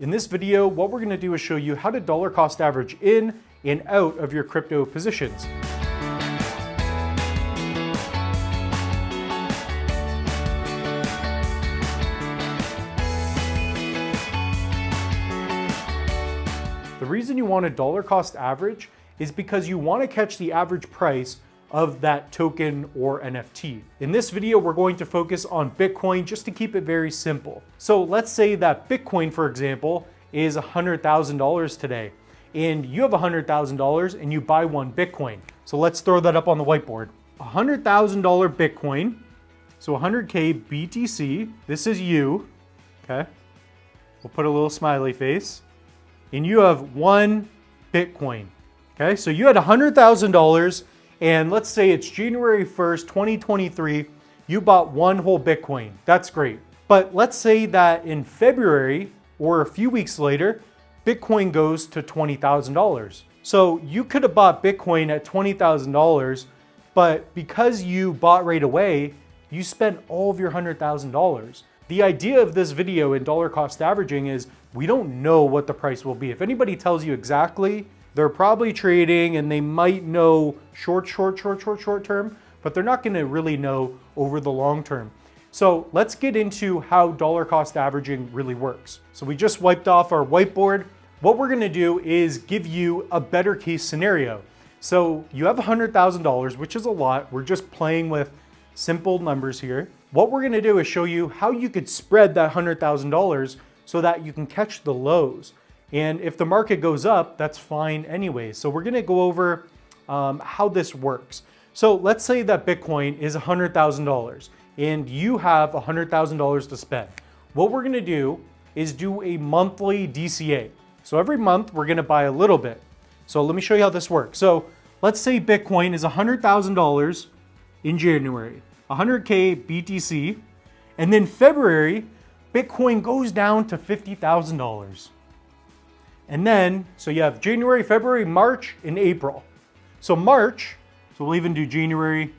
In this video, what we're going to do is show you how to dollar cost average in and out of your crypto positions. The reason you want to dollar cost average is because you want to catch the average price of that token or NFT. In this video, we're going to focus on Bitcoin just to keep it very simple. So let's say that Bitcoin, for example, is $100,000 today, and you have $100,000 and you buy one Bitcoin. So let's throw that up on the whiteboard. $100,000 Bitcoin, so 100K BTC, this is you, okay? We'll put a little smiley face. And you have one Bitcoin, okay? So you had $100,000, and let's say it's January 1st, 2023, you bought one whole Bitcoin. That's great. But let's say that in February or a few weeks later, Bitcoin goes to $20,000. So you could have bought Bitcoin at $20,000, but because you bought right away, you spent all of your $100,000. The idea of this video in dollar cost averaging is we don't know what the price will be. If anybody tells you exactly, they're probably trading and they might know short term, but they're not going to really know over the long term. So let's get into how dollar cost averaging really works. So we just wiped off our whiteboard. What we're going to do is give you a better case scenario. So you have $100,000, which is a lot. We're just playing with simple numbers here. What we're going to do is show you how you could spread that $100,000 so that you can catch the lows. And if the market goes up, that's fine anyway. So we're going to go over how this works. So let's say that Bitcoin is $100,000 and you have $100,000 to spend. What we're going to do is do a monthly DCA. So every month we're going to buy a little bit. So let me show you how this works. So let's say Bitcoin is $100,000 in January, 100K BTC, and then February, Bitcoin goes down to $50,000. And then, so you have January, February, March, and April. So March, so we'll even do January,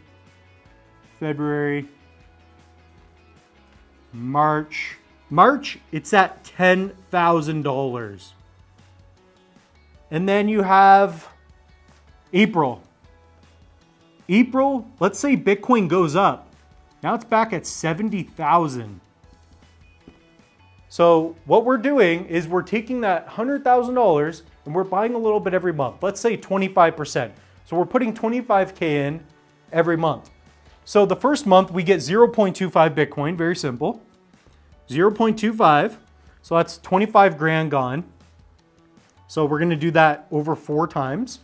February, March. March, it's at $10,000. And then you have April. April, let's say Bitcoin goes up. Now it's back at 70,000. So what we're doing is we're taking that $100,000 and we're buying a little bit every month. Let's say 25%. So we're putting 25K in every month. So the first month we get 0.25 Bitcoin, very simple. 0.25, so that's 25 grand gone. So we're gonna do that over 4 times.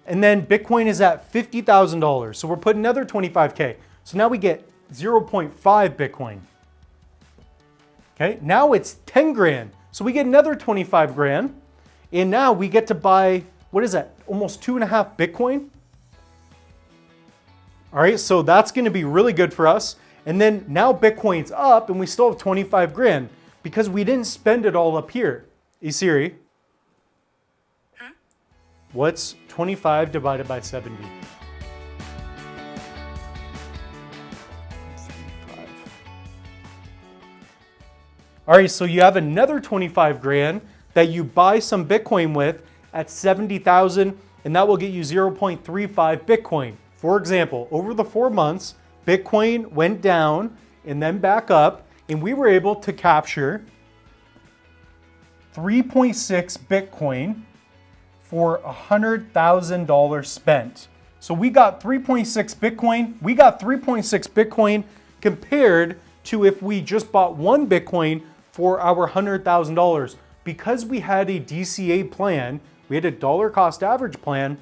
And then Bitcoin is at $50,000. So we're putting another 25K. So now we get 0.5 Bitcoin. Okay, now it's 10 grand. So we get another 25 grand. And now we get to buy, what is that? Almost 2.5 Bitcoin. All right, so that's gonna be really good for us. And then now Bitcoin's up and we still have 25 grand because we didn't spend it all up here. Hey Siri, what's 25 divided by 70? 35. All right, so you have another 25 grand that you buy some Bitcoin with at 70,000, and that will get you 0.35 Bitcoin. For example, over the 4 months, Bitcoin went down and then back up, and we were able to capture 3.6 Bitcoin for $100,000 spent. So we got 3.6 Bitcoin. We got 3.6 Bitcoin compared to if we just bought one Bitcoin for our $100,000. Because we had a DCA plan, we had a dollar cost average plan,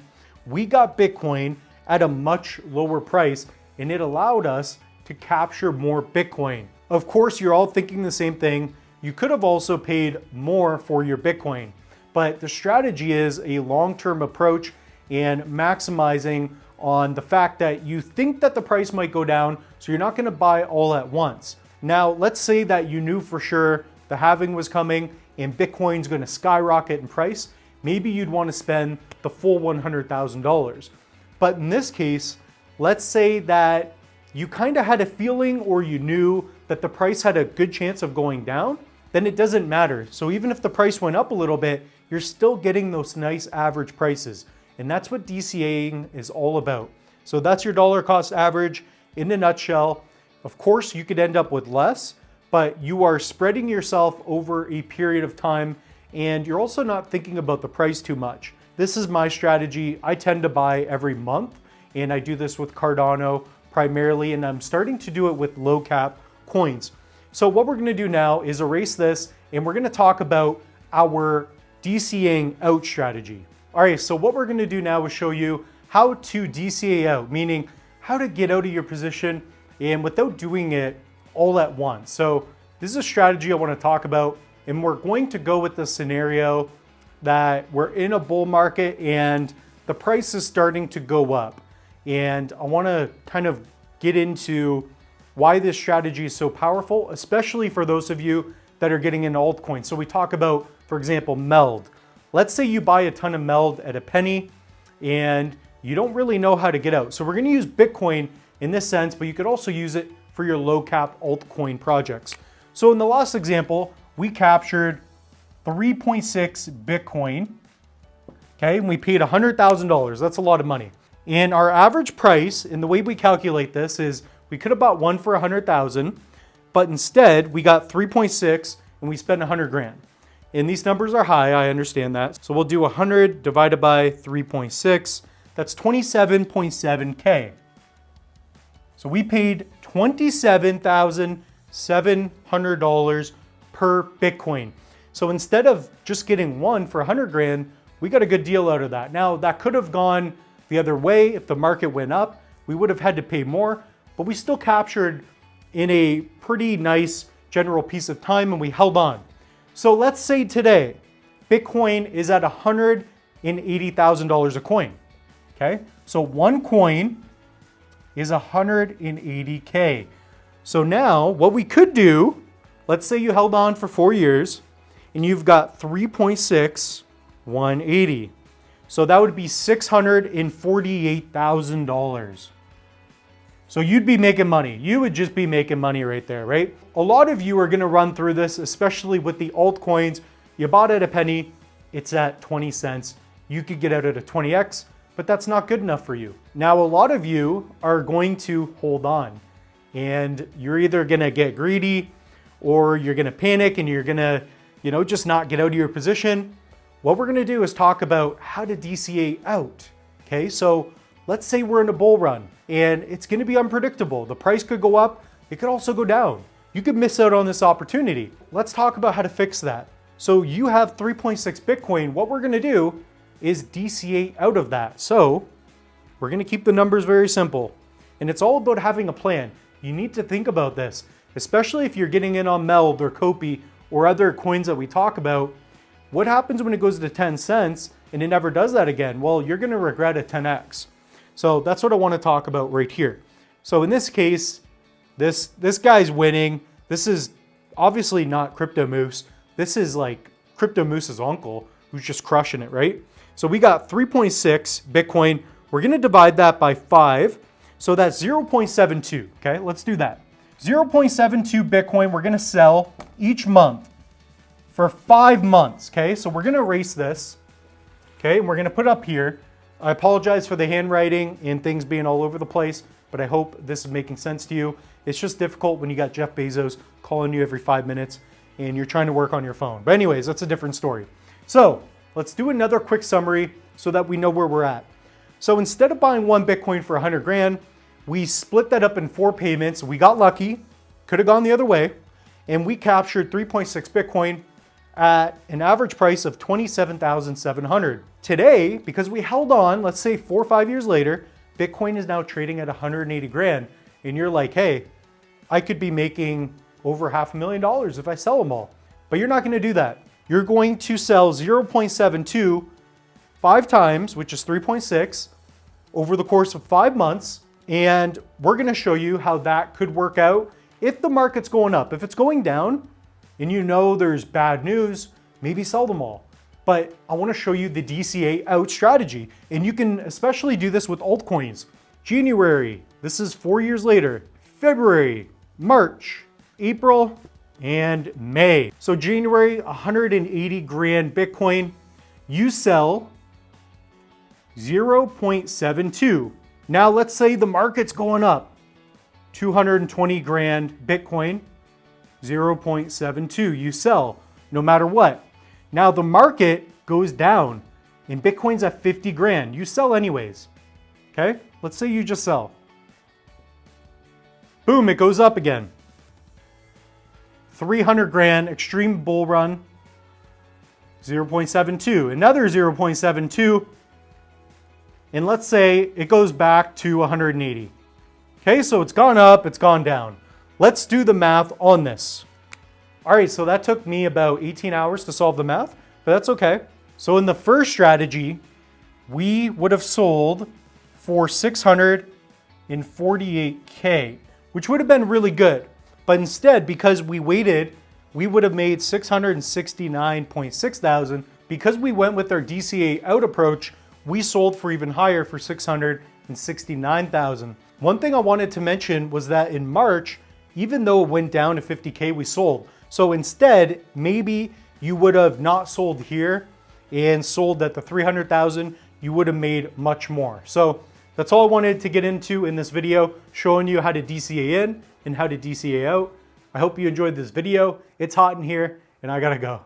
we got Bitcoin at a much lower price, and it allowed us to capture more Bitcoin. Of course, you're all thinking the same thing. You could have also paid more for your Bitcoin, but the strategy is a long-term approach and maximizing on the fact that you think that the price might go down, so you're not gonna buy all at once. Now, let's say that you knew for sure the halving was coming and Bitcoin's gonna skyrocket in price. Maybe you'd wanna spend the full $100,000. But in this case, let's say that you kind of had a feeling or you knew that the price had a good chance of going down. then it doesn't matter. So even if the price went up a little bit, you're still getting those nice average prices. And that's what DCAing is all about. So that's your dollar cost average in a nutshell. Of course, you could end up with less, but you are spreading yourself over a period of time, and you're also not thinking about the price too much. This is my strategy. I tend to buy every month, and I do this with Cardano primarily, and I'm starting to do it with low cap coins. So what we're gonna do now is erase this, and we're gonna talk about our DCAing out strategy. All right, so what we're gonna do now is show you how to DCA out, meaning how to get out of your position and without doing it all at once. So this is a strategy I wanna talk about, and we're going to go with the scenario that we're in a bull market and the price is starting to go up. And I wanna kind of get into why this strategy is so powerful, especially for those of you that are getting into altcoins. So we talk about, for example, MELD. Let's say you buy a ton of MELD at a penny and you don't really know how to get out. So we're gonna use Bitcoin in this sense, but you could also use it for your low cap altcoin projects. So in the last example, we captured 3.6 Bitcoin, okay? And we paid $100,000, that's a lot of money. And our average price, and the way we calculate this is we could have bought one for 100,000, but instead we got 3.6 and we spent 100 grand. And these numbers are high, I understand that. So we'll do 100 divided by 3.6, that's 27.7K. So we paid $27,700 per Bitcoin. So instead of just getting one for 100 grand, we got a good deal out of that. Now that could have gone the other way. If the market went up, we would have had to pay more, but we still captured in a pretty nice general piece of time and we held on. So let's say today, Bitcoin is at $180,000 a coin, okay? So one coin is 180K. So now what we could do, let's say you held on for 4 years and you've got 3.6, 180. So that would be $648,000. So you'd be making money. You would just be making money right there, right? A lot of you are gonna run through this, especially with the altcoins. You bought at a penny, it's at 20 cents. You could get out at a 20x, but that's not good enough for you. Now, a lot of you are going to hold on and you're either gonna get greedy or you're gonna panic and you're gonna, just not get out of your position. What we're gonna do is talk about how to DCA out, okay? So let's say we're in a bull run and it's gonna be unpredictable. The price could go up, it could also go down. You could miss out on this opportunity. Let's talk about how to fix that. So you have 3.6 Bitcoin. What we're gonna do is DCA out of that. So we're gonna keep the numbers very simple. And it's all about having a plan. You need to think about this, especially if you're getting in on MELD or Kopi or other coins that we talk about. What happens when it goes to 10 cents and it never does that again? Well, you're gonna regret a 10x. So that's what I wanna talk about right here. So in this case, this guy's winning. This is obviously not Crypto Moose. This is like Crypto Moose's uncle who's just crushing it, right? So we got 3.6 Bitcoin. We're gonna divide that by 5. So that's 0.72, okay? Let's do that. 0.72 Bitcoin we're gonna sell each month for 5 months, okay? So we're gonna erase this, okay? And we're gonna put it up here. I apologize for the handwriting and things being all over the place, but I hope this is making sense to you. It's just difficult when you got Jeff Bezos calling you every 5 minutes and you're trying to work on your phone. But anyways, that's a different story. So let's do another quick summary so that we know where we're at. So instead of buying one Bitcoin for 100 grand, we split that up in 4 payments. We got lucky, could have gone the other way, and we captured 3.6 Bitcoin at an average price of 27,700. Today, because we held on, let's say 4 or 5 years later, Bitcoin is now trading at 180 grand. And you're like, hey, I could be making over $500,000 if I sell them all. But you're not gonna do that. You're going to sell 0.72 5 times, which is 3.6, over the course of 5 months. And we're gonna show you how that could work out if the market's going up. If it's going down and you know there's bad news, maybe sell them all. But I wanna show you the DCA out strategy. And you can especially do this with altcoins. January, this is 4 years later. February, March, April, and May. So January, 180 grand Bitcoin. You sell 0.72. Now let's say the market's going up. 220 grand Bitcoin, 0.72. You sell no matter what. Now the market goes down and Bitcoin's at 50 grand. You sell anyways. Okay? Let's say you just sell. Boom, it goes up again. 300 grand, extreme bull run, 0.72. Another 0.72. And let's say it goes back to 180. Okay, so it's gone up, it's gone down. Let's do the math on this. All right, so that took me about 18 hours to solve the math, but that's okay. So in the first strategy, we would have sold for 648K, which would have been really good. But instead, because we waited, we would have made 669.6 thousand. Because we went with our DCA out approach, we sold for even higher for 669,000. One thing I wanted to mention was that in March, even though it went down to 50K, we sold. So instead, maybe you would have not sold here and sold at the 300,000, you would have made much more. So that's all I wanted to get into in this video, showing you how to DCA in and how to DCA out. I hope you enjoyed this video. It's hot in here and I gotta go.